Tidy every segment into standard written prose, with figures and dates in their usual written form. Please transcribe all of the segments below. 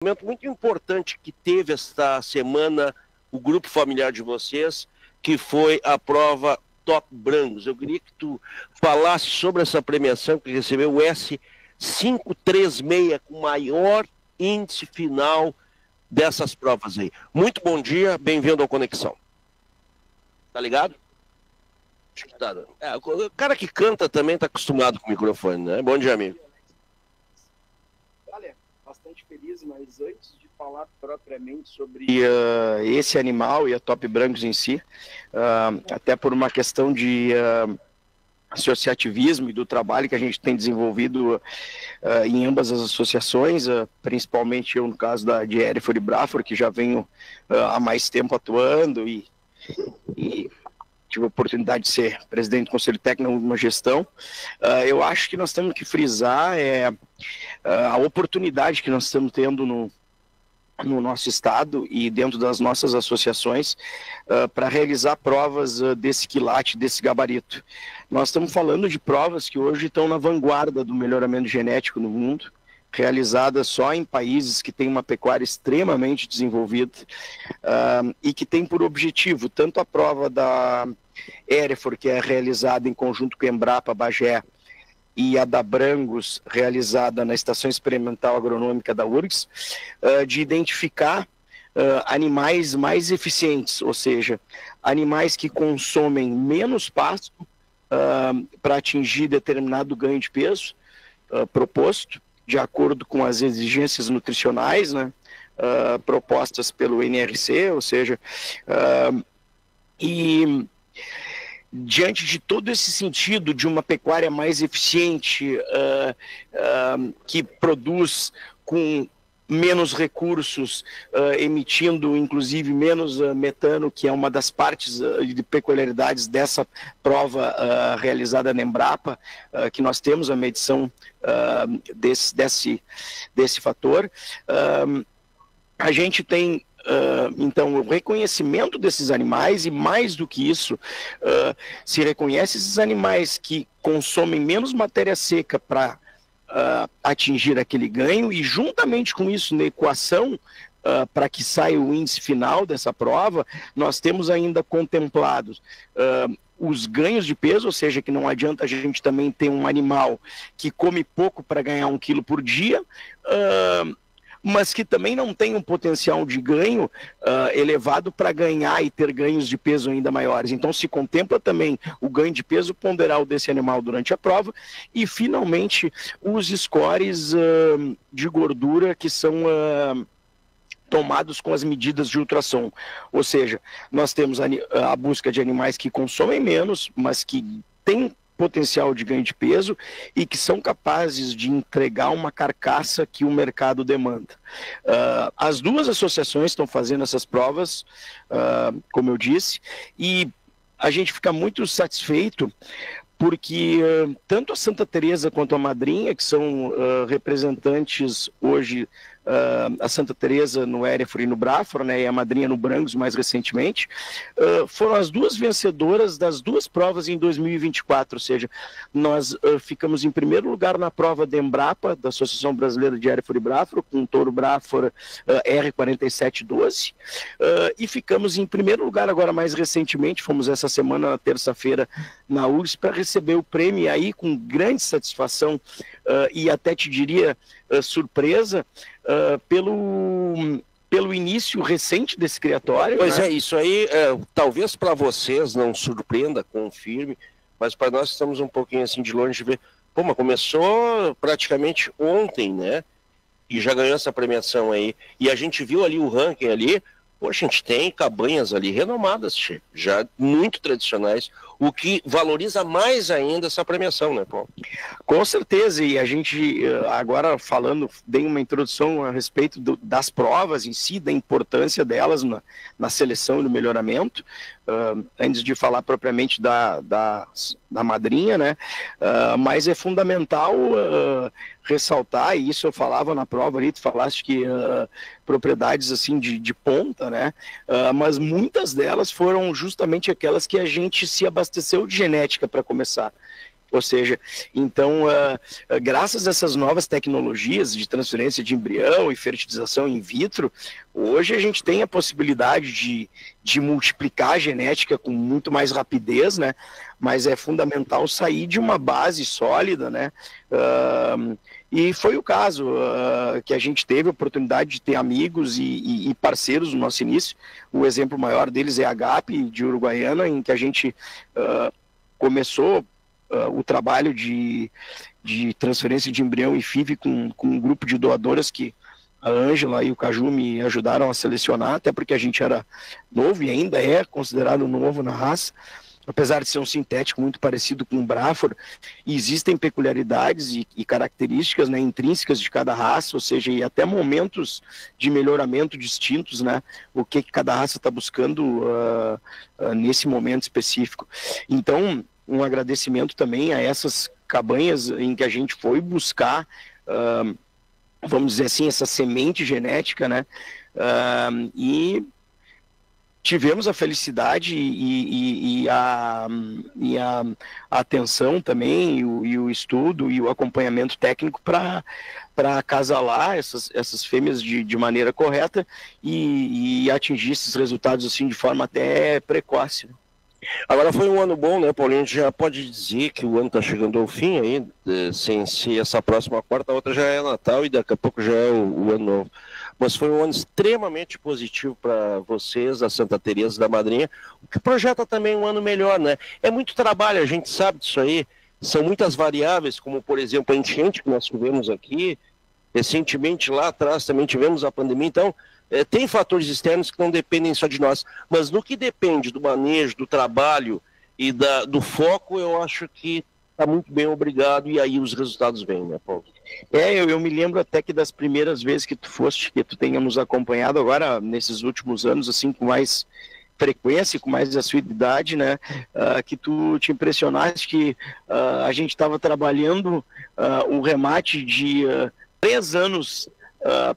Momento muito importante que teve esta semana o grupo familiar de vocês, que foi a prova Top Brancos. Eu queria que tu falasse sobre essa premiação que recebeu o S536 com maior índice final dessas provas aí. Muito bom dia, bem-vindo ao Conexão. Tá ligado? Acho que tá. O cara que canta também tá acostumado com o microfone, né? Bom dia, amigo. Olha, bastante feliz, mas antes de falar propriamente sobre esse animal e a Top Brancos em si, até por uma questão de associativismo e do trabalho que a gente tem desenvolvido em ambas as associações, principalmente eu no caso de Hereford e Braford, que já venho há mais tempo atuando e tive a oportunidade de ser presidente do Conselho Técnico numa gestão. Eu acho que nós temos que frisar a oportunidade que nós estamos tendo no nosso estado e dentro das nossas associações para realizar provas desse quilate, desse gabarito. Nós estamos falando de provas que hoje estão na vanguarda do melhoramento genético no mundo, realizadas só em países que têm uma pecuária extremamente desenvolvida e que tem por objetivo tanto a prova da Hereford, que é realizada em conjunto com a Embrapa Bagé, e a da Brancos, realizada na Estação Experimental Agronômica da URGS, de identificar animais mais eficientes, ou seja, animais que consomem menos pasto para atingir determinado ganho de peso proposto, de acordo com as exigências nutricionais, né, propostas pelo NRC, ou seja, e diante de todo esse sentido de uma pecuária mais eficiente, que produz com menos recursos, emitindo inclusive menos metano, que é uma das partes de peculiaridades dessa prova realizada na Embrapa, que nós temos a medição desse fator. A gente tem então o reconhecimento desses animais e mais do que isso, se reconhece esses animais que consomem menos matéria seca para atingir aquele ganho e juntamente com isso na equação para que saia o índice final dessa prova, nós temos ainda contemplados os ganhos de peso, ou seja, que não adianta a gente também ter um animal que come pouco para ganhar 1 quilo por dia, mas que também não tem um potencial de ganho elevado para ganhar e ter ganhos de peso ainda maiores. Então se contempla também o ganho de peso ponderal desse animal durante a prova e finalmente os scores de gordura que são tomados com as medidas de ultrassom. Ou seja, nós temos a busca de animais que consomem menos, mas que têm potencial de ganho de peso e que são capazes de entregar uma carcaça que o mercado demanda. As duas associações estão fazendo essas provas, como eu disse, e a gente fica muito satisfeito porque tanto a Santa Teresa quanto a Madrinha, que são representantes hoje, a Santa Teresa no Hereford e no Braford, né, e a Madrinha no Brancos mais recentemente, foram as duas vencedoras das duas provas em 2024, ou seja, nós ficamos em primeiro lugar na prova da Embrapa, da Associação Brasileira de Hereford e Braford, com o touro Braford R4712, e ficamos em primeiro lugar agora mais recentemente, fomos essa semana, na terça-feira, na URGS, para receber o prêmio aí com grande satisfação e até te diria surpresa pelo início recente desse criatório. Pois né? isso aí talvez para vocês não surpreenda, confirme, mas para nós estamos um pouquinho assim de longe de ver. Pô, mas começou praticamente ontem, né? E já ganhou essa premiação aí. E a gente viu ali o ranking ali. Pô, a gente tem cabanhas ali renomadas, já muito tradicionais, o que valoriza mais ainda essa premiação, né, Paulo? Com certeza, e a gente agora falando, dei uma introdução a respeito das provas em si, da importância delas na seleção e no melhoramento, antes de falar propriamente da Madrinha, né, mas é fundamental ressaltar, e isso eu falava na prova ali, tu falaste que propriedades assim de ponta, né, mas muitas delas foram justamente aquelas que a gente se abasteceu de genética para começar. Ou seja, então, graças a essas novas tecnologias de transferência de embrião e fertilização in vitro, hoje a gente tem a possibilidade de multiplicar a genética com muito mais rapidez, né? Mas é fundamental sair de uma base sólida, né? E foi o caso que a gente teve a oportunidade de ter amigos e parceiros no nosso início. O exemplo maior deles é a GAP, de Uruguaiana, em que a gente começou o trabalho de transferência de embrião e FIV com um grupo de doadoras que a Ângela e o Caju me ajudaram a selecionar, até porque a gente era novo e ainda é considerado novo na raça, apesar de ser um sintético muito parecido com o Brafor, existem peculiaridades e características, né, intrínsecas de cada raça, ou seja, e até momentos de melhoramento distintos, né, o que cada raça está buscando nesse momento específico. Então, um agradecimento também a essas cabanhas em que a gente foi buscar, vamos dizer assim, essa semente genética, né? E tivemos a felicidade e a atenção também, e o estudo e o acompanhamento técnico para acasalar essas fêmeas de maneira correta e atingir esses resultados assim de forma até precoce, né? Agora foi um ano bom, né, Paulinho? A gente já pode dizer que o ano está chegando ao fim aí, sem ser essa próxima quarta, a outra já é Natal e daqui a pouco já é o ano novo. Mas foi um ano extremamente positivo para vocês, a Santa Teresa da Madrinha, o que projeta também um ano melhor, né? É muito trabalho, a gente sabe disso aí, são muitas variáveis, como por exemplo a enchente que nós tivemos aqui, recentemente lá atrás também tivemos a pandemia, então tem fatores externos que não dependem só de nós, mas no que depende do manejo, do trabalho e do foco, eu acho que está muito bem, obrigado, e aí os resultados vêm, né, Paulo? Eu me lembro até que das primeiras vezes que tu foste, que tu tenha nos acompanhado agora, nesses últimos anos, assim, com mais frequência, com mais assiduidade, né, que tu te impressionaste que a gente estava trabalhando o remate de 3 anos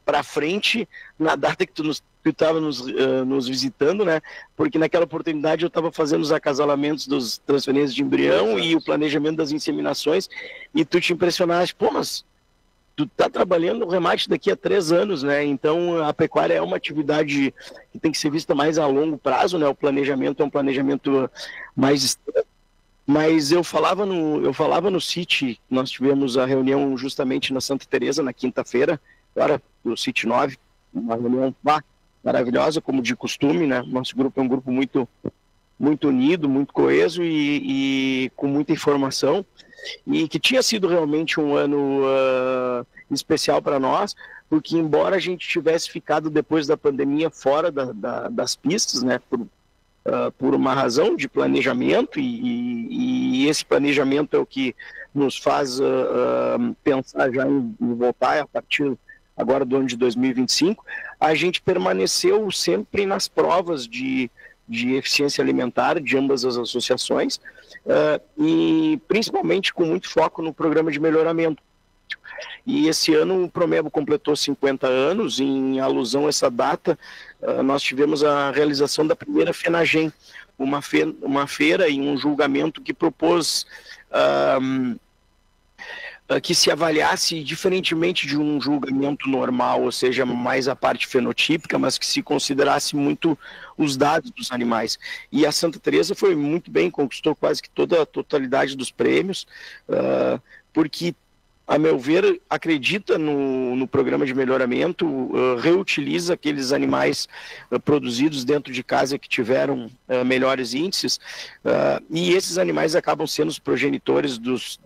para frente, na data que tu estava nos visitando, né? Porque naquela oportunidade eu estava fazendo os acasalamentos dos transferências de embrião e o planejamento das inseminações, e tu te impressionaste, pô, mas tu tá trabalhando o remate daqui a 3 anos, né? Então a pecuária é uma atividade que tem que ser vista mais a longo prazo, né? O planejamento é um planejamento mais extenso. Mas eu falava no CIT, nós tivemos a reunião justamente na Santa Teresa na quinta-feira, agora no CIT 9, uma reunião maravilhosa, como de costume, né? Nosso grupo é um grupo muito, muito unido, muito coeso e com muita informação, e que tinha sido realmente um ano especial para nós, porque embora a gente tivesse ficado depois da pandemia fora das pistas, né? Por uma razão de planejamento, e esse planejamento é o que nos faz pensar já em voltar a partir agora do ano de 2025, a gente permaneceu sempre nas provas de eficiência alimentar de ambas as associações, e principalmente com muito foco no programa de melhoramento. E esse ano o Promebo completou 50 anos, e em alusão a essa data, nós tivemos a realização da primeira FENAGEM, uma feira e um julgamento que propôs que se avaliasse diferentemente de um julgamento normal, ou seja, mais a parte fenotípica, mas que se considerasse muito os dados dos animais. E a Santa Teresa foi muito bem, conquistou quase que toda a totalidade dos prêmios, porque, a meu ver, acredita no programa de melhoramento, reutiliza aqueles animais produzidos dentro de casa que tiveram melhores índices, e esses animais acabam sendo os progenitores dos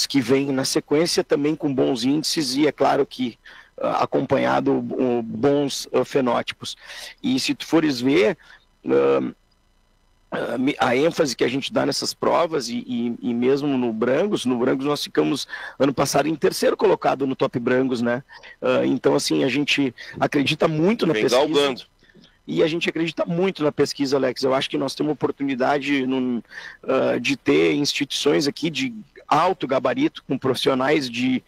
que vêm na sequência, também com bons índices, e é claro que acompanhado bons fenótipos. E se tu fores ver, a ênfase que a gente dá nessas provas, e mesmo no Brangos nós ficamos ano passado em 3º colocado no Top Brangos, né? Então, assim, a gente acredita muito na pesquisa. Galgando. E a gente acredita muito na pesquisa, Alex. Eu acho que nós temos oportunidade de ter instituições aqui de alto gabarito, com profissionais de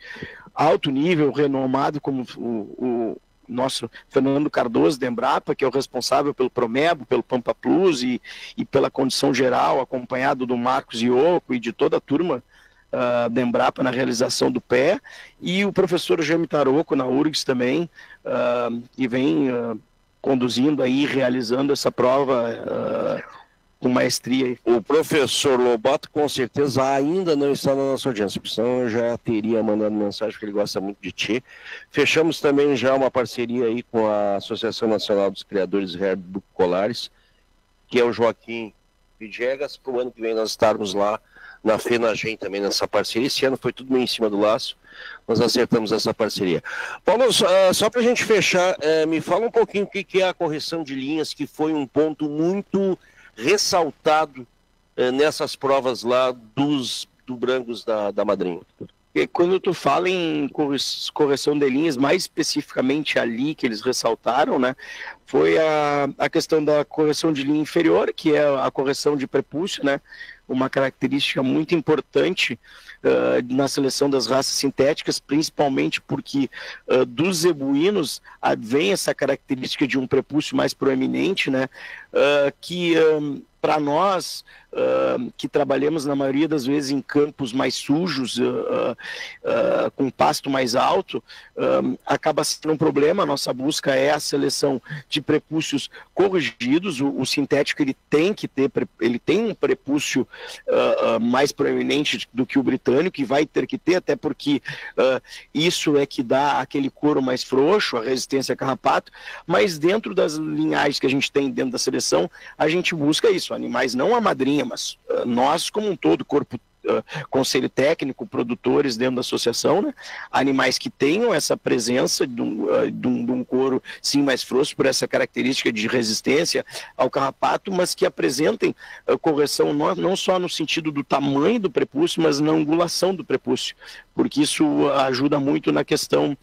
alto nível, renomado, como nosso Fernando Cardoso, da Embrapa, que é o responsável pelo Promebo, pelo Pampa Plus e pela condição geral, acompanhado do Marcos Ioco e de toda a turma da Embrapa na realização do pé, e o professor Jaime Taroco, na URGS também, que vem conduzindo aí, realizando essa prova com maestria. O professor Lobato com certeza ainda não está na nossa audiência, porque senão eu já teria mandado mensagem, porque ele gosta muito de ti. Fechamos também já uma parceria aí com a Associação Nacional dos Criadores Herbicolares, que é o Joaquim Vidiegas, para o ano que vem nós estarmos lá na FENAGEM também nessa parceria. Esse ano foi tudo meio em cima do laço, nós acertamos essa parceria. Paulo, só para a gente fechar, me fala um pouquinho o que é a correção de linhas, que foi um ponto muito ressaltado nessas provas lá do Brangos da Madrinha. E quando tu fala em correção de linhas, mais especificamente ali que eles ressaltaram, né, foi a questão da correção de linha inferior, que é a correção de prepúcio, né, uma característica muito importante na seleção das raças sintéticas, principalmente porque dos zebuínos vem essa característica de um prepúcio mais proeminente, né, que para nós que trabalhamos na maioria das vezes em campos mais sujos, com pasto mais alto, acaba sendo um problema. A nossa busca é a seleção de prepúcios corrigidos. O sintético ele tem um prepúcio mais proeminente do que o britânico, que vai ter que ter, até porque isso é que dá aquele couro mais frouxo, a resistência a carrapato, mas dentro das linhagens que a gente tem dentro da seleção, a gente busca isso, animais não a madrinha, mas nós como um todo, corpo, conselho técnico, produtores dentro da associação, né? Animais que tenham essa presença de um couro sim mais frouxo, por essa característica de resistência ao carrapato, mas que apresentem correção não só no sentido do tamanho do prepúcio, mas na angulação do prepúcio, porque isso ajuda muito na questão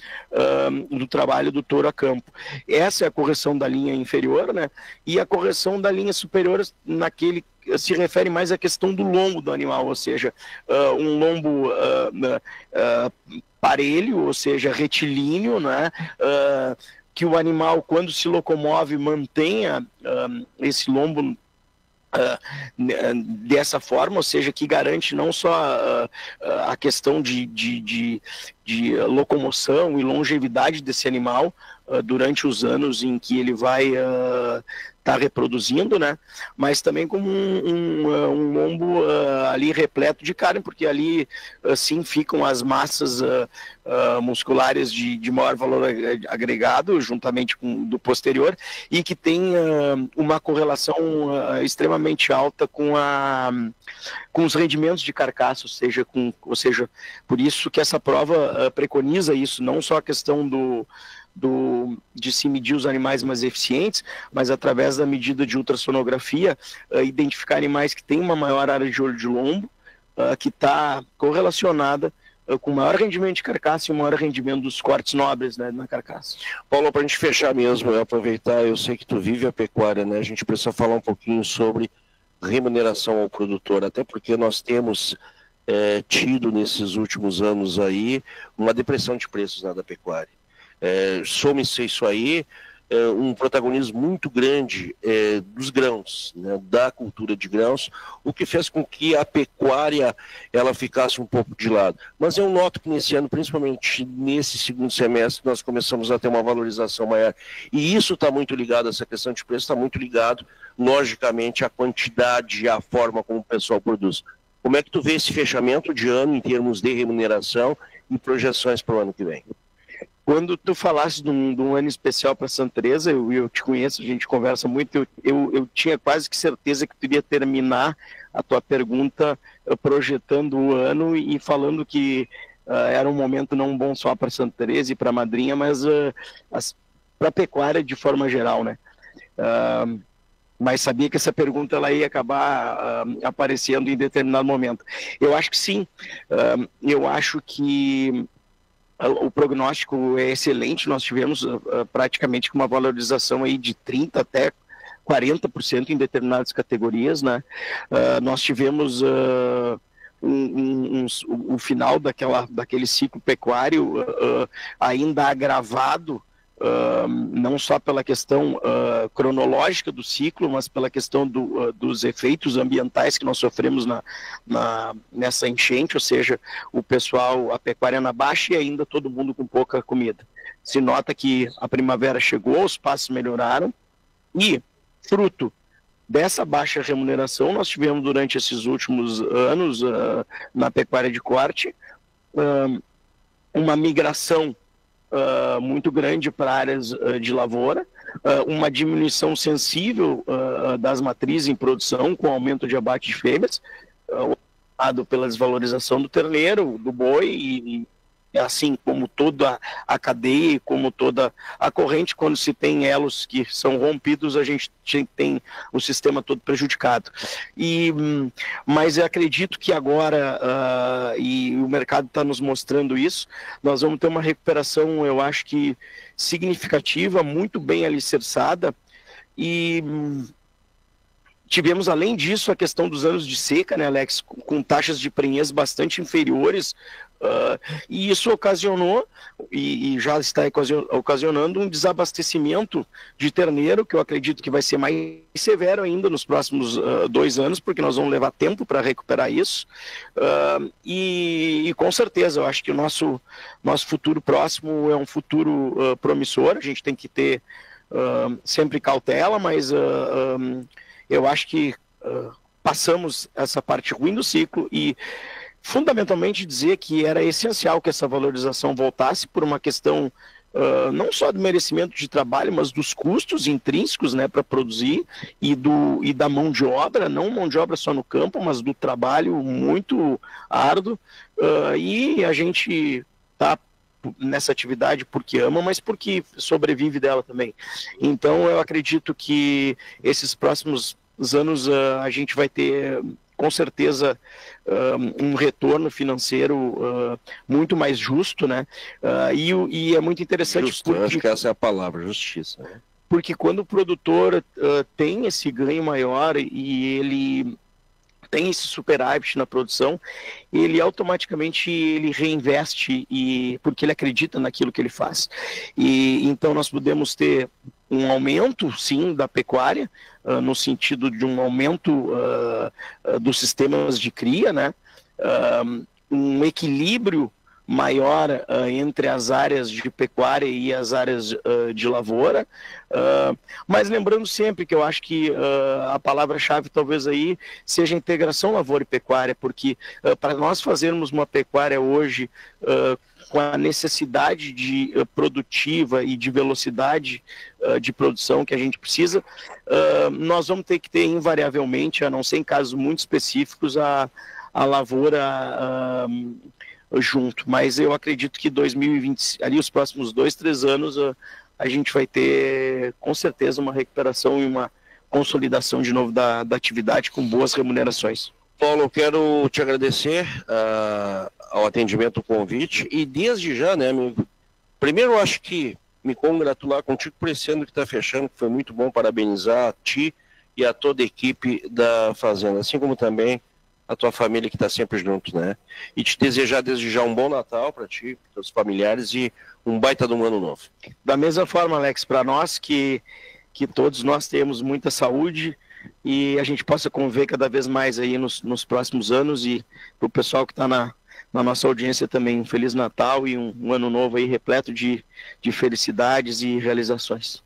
do trabalho do touro a campo. Essa é a correção da linha inferior, né? E a correção da linha superior se refere mais à questão do lombo do animal, ou seja, um lombo parelho, ou seja, retilíneo, né? Que o animal, quando se locomove, mantenha esse lombo dessa forma, ou seja, que garante não só a questão de locomoção e longevidade desse animal durante os anos em que ele vai estar reproduzindo, né? Mas também como um lombo ali repleto de carne, porque ali sim ficam as massas musculares de maior valor agregado, juntamente com do posterior, e que tem uma correlação extremamente alta com os rendimentos de carcaça, ou seja, por isso que essa prova preconiza isso, não só a questão de se medir os animais mais eficientes, mas através da medida de ultrassonografia, identificar animais que têm uma maior área de olho de lombo, que está correlacionada com maior rendimento de carcaça e o maior rendimento dos cortes nobres, né, na carcaça. Paulo, para a gente fechar mesmo, aproveitar, eu sei que tu vive a pecuária, né? A gente precisa falar um pouquinho sobre remuneração ao produtor, até porque nós temos tido nesses últimos anos aí uma depressão de preços, né, da pecuária. Some-se isso aí, um protagonismo muito grande dos grãos, né, da cultura de grãos, o que fez com que a pecuária ela ficasse um pouco de lado. Mas eu noto que nesse ano, principalmente nesse segundo semestre, nós começamos a ter uma valorização maior. E isso está muito ligado, essa questão de preço está muito ligado, logicamente, à quantidade e à forma como o pessoal produz. Como é que tu vê esse fechamento de ano em termos de remuneração e projeções para o ano que vem? Quando tu falaste de um ano especial para Santa Teresa, eu te conheço, a gente conversa muito, eu tinha quase que certeza que tu iria terminar a tua pergunta projetando o ano e falando que era um momento não bom só para Santa Teresa e para a Madrinha, mas para a pecuária de forma geral, né? Mas sabia que essa pergunta ela ia acabar aparecendo em determinado momento. Eu acho que sim, eu acho que o prognóstico é excelente. Nós tivemos praticamente uma valorização aí de 30% até 40% em determinadas categorias, né? Nós tivemos o final daquele ciclo pecuário ainda agravado não só pela questão cronológica do ciclo, mas pela questão dos efeitos ambientais que nós sofremos nessa enchente, ou seja, o pessoal, a pecuária na baixa e ainda todo mundo com pouca comida. Se nota que a primavera chegou, os pastos melhoraram e, fruto dessa baixa remuneração, nós tivemos durante esses últimos anos na pecuária de corte uma migração muito grande para áreas de lavoura, uma diminuição sensível das matrizes em produção com aumento de abate de fêmeas, pela desvalorização do terneiro, do boi e assim como toda a cadeia, como toda a corrente, quando se tem elos que são rompidos, a gente tem o sistema todo prejudicado. Mas eu acredito que agora, e o mercado está nos mostrando isso, nós vamos ter uma recuperação, eu acho que significativa, muito bem alicerçada, e tivemos, além disso, a questão dos anos de seca, né, Alex, com taxas de prenhez bastante inferiores, e isso ocasionou, e já está ocasionando, um desabastecimento de terneiro, que eu acredito que vai ser mais severo ainda nos próximos 2 anos, porque nós vamos levar tempo para recuperar isso, e com certeza, eu acho que o nosso futuro próximo é um futuro promissor. A gente tem que ter sempre cautela, mas eu acho que passamos essa parte ruim do ciclo e fundamentalmente dizer que era essencial que essa valorização voltasse por uma questão não só do merecimento de trabalho, mas dos custos intrínsecos, né, para produzir e da mão de obra, não mão de obra só no campo, mas do trabalho muito árduo, e a gente está nessa atividade porque ama, mas porque sobrevive dela também. Então eu acredito que esses próximos anos a gente vai ter com certeza um retorno financeiro muito mais justo, né? E é muito interessante justo, porque... eu acho que essa é a palavra, justiça, né? Porque quando o produtor tem esse ganho maior e ele tem esse superávit na produção, ele automaticamente reinveste porque ele acredita naquilo que ele faz. E então nós podemos ter um aumento, sim, da pecuária, no sentido de um aumento dos sistemas de cria, né? Um equilíbrio maior entre as áreas de pecuária e as áreas de lavoura, mas lembrando sempre que eu acho que a palavra-chave talvez aí seja integração lavoura e pecuária, porque para nós fazermos uma pecuária hoje com a necessidade produtiva e de velocidade de produção que a gente precisa, nós vamos ter que ter invariavelmente, a não ser em casos muito específicos, a lavoura junto, mas eu acredito que 2020, ali os próximos 2-3 anos, a gente vai ter com certeza uma recuperação e uma consolidação de novo da atividade com boas remunerações. Paulo, eu quero te agradecer ao atendimento, ao convite, e desde já, né, primeiro eu acho que me congratular contigo por esse ano que está fechando, que foi muito bom, parabenizar a ti e a toda a equipe da Fazenda, assim como também a tua família que está sempre junto, né? E te desejar desde já um bom Natal para ti, para teus familiares e um baita de um ano novo. Da mesma forma, Alex, para nós que todos nós temos muita saúde e a gente possa conviver cada vez mais aí nos próximos anos, e para o pessoal que está na nossa audiência também um Feliz Natal e um ano novo aí repleto de felicidades e realizações.